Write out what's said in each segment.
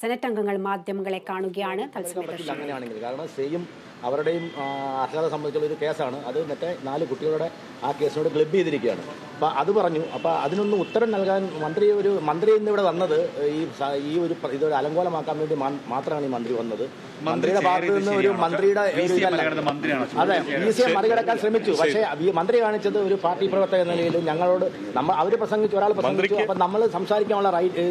Senate അംഗങ്ങൾ മാധ്യമങ്ങളെ കാണുകയാണ്. അങ്ങനെയാണെങ്കിൽ കാരണം സെയിം അവരുടെയും അർഹത സംബന്ധിച്ചുള്ള ഒരു കേസാണ് അത്. മറ്റേ 4 കുട്ടികളുടെ ആ കേസിനോട് ക്ലബ് ചെയ്തിരിക്കുകയാണ്. അപ്പോൾ അത് പറഞ്ഞു. അപ്പോൾ അതിനൊന്നും ഉത്തരം നൽകാൻ മന്ത്രി ഇന്ന് ഇവിടെ വന്നത് ഈ ഒരു ഇതൊരു അലങ്കോലമാക്കാൻ വേണ്ടി മാത്രമാണ് ഈ മന്ത്രി വന്നത്. മന്ത്രിയുടെ ഭാഗത്ത് നിന്ന് ഒരു മന്ത്രിയുടെ അതെ ഈസിയെ മറികടക്കാൻ ശ്രമിച്ചു. പക്ഷേ മന്ത്രി കാണിച്ചത് ഒരു പാർട്ടി പ്രവർത്തക എന്ന നിലയിൽ ഞങ്ങളോട് അവർ പ്രസംഗിച്ചു, ഒരാൾ പ്രസംഗിച്ചു. അപ്പം നമ്മൾ സംസാരിക്കാനുള്ള റൈറ്റ്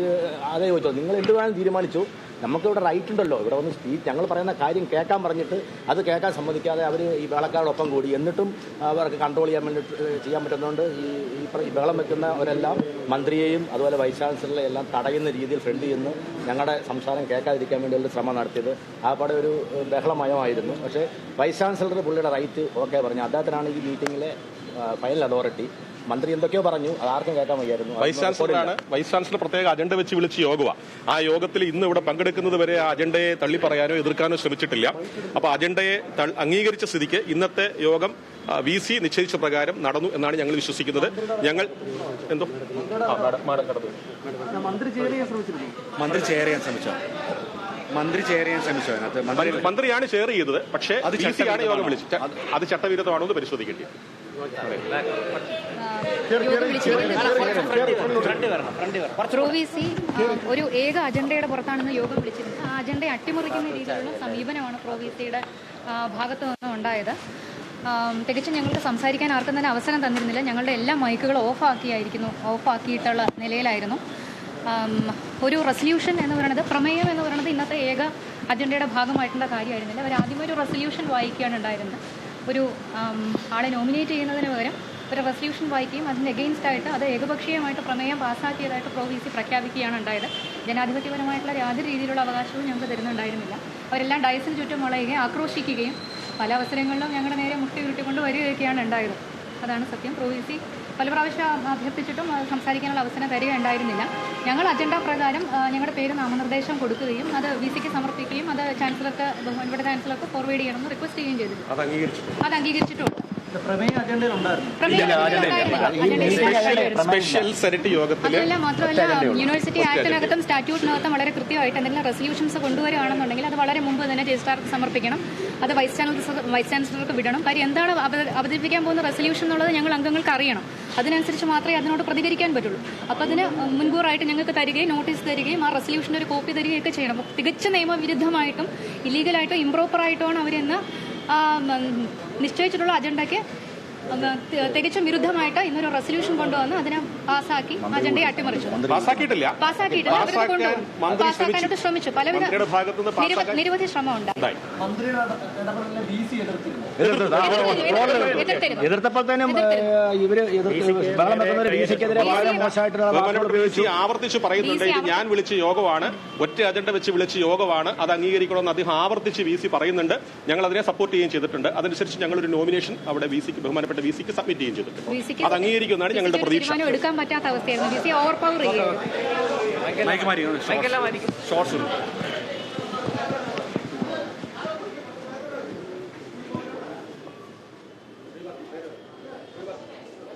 അതേ ചോദിച്ചോ, നിങ്ങൾ എന്ത് വേണം തീരുമാനിച്ചു, നമുക്കിവിടെ റൈറ്റ് ഉണ്ടല്ലോ, ഇവിടെ വന്ന് ഞങ്ങൾ പറയുന്ന കാര്യം കേൾക്കാൻ പറഞ്ഞിട്ട് അത് കേൾക്കാൻ സമ്മതിക്കാതെ അവർ ഈ ബഹളക്കാരോടൊപ്പം കൂടി. എന്നിട്ടും അവർക്ക് കൺട്രോൾ ചെയ്യാൻ പറ്റുന്നതുകൊണ്ട് ഈ ബഹളം വെക്കുന്നവരെല്ലാം മന്ത്രിയെയും അതുപോലെ വൈസ് ചാൻസലറെ എല്ലാം തടയുന്ന രീതിയിൽ ഫ്രണ്ട് ചെയ്യുന്നു. ഞങ്ങളുടെ സംസാരം കേൾക്കാതിരിക്കാൻ വേണ്ടിയുള്ള ശ്രമം നടത്തിയത് ആപ്പാടെ ഒരു ബഹളമയമായിരുന്നു. പക്ഷേ വൈസ് ചാൻസലർ പുള്ളിയുടെ റൈറ്റ് ഓക്കെ പറഞ്ഞു. അദ്ദേഹത്തിനാണ് ഈ മീറ്റിങ്ങിലെ ഫൈനൽ അതോറിറ്റി. മന്ത്രി എന്തൊക്കെയോ പറഞ്ഞു, അതാർക്കും കേൾക്കാൻ വയ്യായിരുന്നു. വൈസ് ചാൻസലർ പ്രത്യേക അജണ്ട വെച്ച് വിളിച്ച യോഗമാണ്. ആ യോഗത്തിൽ ഇന്ന് ഇവിടെ പങ്കെടുക്കുന്നത് വരെ ആ അജണ്ടയെ തള്ളിപ്പറയാനോ എതിർക്കാനോ ശ്രമിച്ചിട്ടില്ല. അപ്പോൾ അജണ്ടയെ അംഗീകരിച്ച സ്ഥിതിക്ക് ഇന്നത്തെ യോഗം VC നിശ്ചയിച്ച പ്രകാരം നടന്നു എന്നാണ് ഞങ്ങൾ വിശ്വസിക്കുന്നത്. ഞങ്ങൾ എന്തോ മന്ത്രിയാണ് ഷെയർ ചെയ്തത്. പക്ഷേ VC ആണ് യോഗം വിളിച്ചത്. അത് ചട്ടവിരുദ്ധമാണോ എന്ന് പരിശോധിക്കേണ്ടി. ഒരു ഏക അജണ്ടയുടെ പുറത്താണെന്ന് യോഗം വിളിച്ചിരുന്നത്. ആ അജണ്ടയെ അട്ടിമറിക്കുന്ന രീതിയിലുള്ള സമീപനമാണ് പ്രൊവിസിയുടെ ഭാഗത്തു നിന്നും ഉണ്ടായത്. തികച്ചും ഞങ്ങൾക്ക് സംസാരിക്കാൻ ആർക്കും തന്നെ അവസരം തന്നിരുന്നില്ല. ഞങ്ങളുടെ എല്ലാ മൈക്കുകളും ഓഫാക്കിയിട്ടുള്ള നിലയിലായിരുന്നു. ഒരു റെസൊല്യൂഷൻ എന്ന് പറയുന്നത്, പ്രമേയം എന്ന് പറയുന്നത് ഇന്നത്തെ ഏക അജണ്ടയുടെ ഭാഗമായിട്ടുള്ള കാര്യമായിരുന്നില്ല. അവർ ആദ്യമേ ഒരു റെസൊല്യൂഷൻ വായിക്കുകയാണ് ഉണ്ടായിരുന്നത്. ഒരു ആളെ നോമിനേറ്റ് ചെയ്യുന്നതിന് പകരം ഒരു റെസൊല്യൂഷൻ വായിക്കുകയും അതിന് എഗെയിൻസ്റ്റ് ആയിട്ട് അത് ഏകപക്ഷീയമായിട്ട് പ്രമേയം പാസ്സാക്കിയതായിട്ട് പ്രൊവിസി പ്രഖ്യാപിക്കുകയാണ് ഉണ്ടായത്. ജനാധിപത്യപരമായിട്ടുള്ള യാതൊരു രീതിയിലുള്ള അവകാശവും ഞങ്ങൾക്ക് തരുന്നുണ്ടായിരുന്നില്ല. അവരെല്ലാം ഡയസിന് ചുറ്റും വളയുകയും ആക്രോശിക്കുകയും പല അവസരങ്ങളിലും ഞങ്ങളുടെ നേരെ മുട്ടി ഉരുട്ടിക്കൊണ്ട് വരികയൊക്കെയാണ് ഉണ്ടായത്. അതാണ് സത്യം. പ്രൊവിസി പല പ്രാവശ്യം അഭ്യർത്ഥിച്ചിട്ടും സംസാരിക്കാനുള്ള അവസരം തരികയുണ്ടായിരുന്നില്ല. ഞങ്ങൾ അജണ്ട പ്രകാരം ഞങ്ങളുടെ പേര് നാമനിർദ്ദേശം കൊടുക്കുകയും അത് VCക്ക് സമർപ്പിക്കുകയും അത് ഇവിടെ ചാൻസലർക്ക് ഫോർവേഡ് ചെയ്യണമെന്ന് റിക്വസ്റ്റ് ചെയ്യുകയും ചെയ്തു. അത് അംഗീകരിച്ചിട്ടുണ്ട്. അതല്ല മാത്രമല്ല, യൂണിവേഴ്സിറ്റി ആക്ടിനകത്തും സ്റ്റാറ്റ്യൂട്ടിനകത്തും വളരെ കൃത്യമായിട്ട് എന്തെങ്കിലും റെസൊല്യൂഷൻസ് കൊണ്ടുവരികയാണെന്നുണ്ടെങ്കിൽ അത് വളരെ മുമ്പ് തന്നെ രജിസ്ട്രാർക്ക് സമർപ്പിക്കണം. അത് വൈസ് ചാൻസലർക്ക് വിടണം. കാര്യം എന്താണ് അവതരിപ്പിക്കാൻ പോകുന്ന റെസൊല്യൂഷൻ എന്നുള്ളത് ഞങ്ങൾ അംഗങ്ങൾക്ക് അറിയണം. അതിനനുസരിച്ച് മാത്രമേ അതിനോട് പ്രതികരിക്കാൻ പറ്റുള്ളൂ. അപ്പോൾ അതിന് മുൻകൂറായിട്ട് ഞങ്ങൾക്ക് തരികയും നോട്ടീസ് തരികയും ആ റെസൊല്യൂഷൻ്റെ ഒരു കോപ്പി തരികയൊക്കെ ചെയ്യണം. അപ്പോൾ തികച്ച നിയമവിരുദ്ധമായിട്ടും ഇല്ലീഗലായിട്ടും ഇംപ്രോപ്പറായിട്ടുമാണ് അവരെന്ന് നിശ്ചയിച്ചിട്ടുള്ള അജണ്ടയ്ക്ക് തികച്ചും വിരുദ്ധമായിട്ട് ഇന്നൊരു റെസൊല്യൂഷൻ കൊണ്ടുവന്ന് അതിനെ പാസ്സാക്കി അജണ്ടയെ അട്ടിമറിച്ചു. പാസ്സാക്കാനായിട്ട് ശ്രമിച്ചു. പലവിധ നിരവധി ശ്രമം ഉണ്ടായി. ആവർത്തിച്ച് പറയുന്നുണ്ട്, ഇത് ഞാൻ വിളിച്ച യോഗമാണ്, ഒറ്റ അജണ്ട വെച്ച് വിളിച്ച യോഗമാണ്, അത് അംഗീകരിക്കണമെന്ന് അദ്ദേഹം ആവർത്തിച്ച് VC പറയുന്നുണ്ട്. ഞങ്ങൾ അതിനെ സപ്പോർട്ട് ചെയ്യുകയും ചെയ്തിട്ടുണ്ട്. അതനുസരിച്ച് ഞങ്ങളൊരു നോമിനേഷൻ അവിടെ ബഹുമാനപ്പെട്ട VCക്ക് സബ്മിറ്റ് ചെയ്യുകയും ചെയ്തിട്ടുണ്ട്. അത് അംഗീകരിക്കുന്നതാണ് ഞങ്ങളുടെ പ്രതീക്ഷ. എടുക്കാൻ പറ്റാത്ത അവസ്ഥയായിരുന്നു. VC ഓവർ പവർ ചെയ്യുക.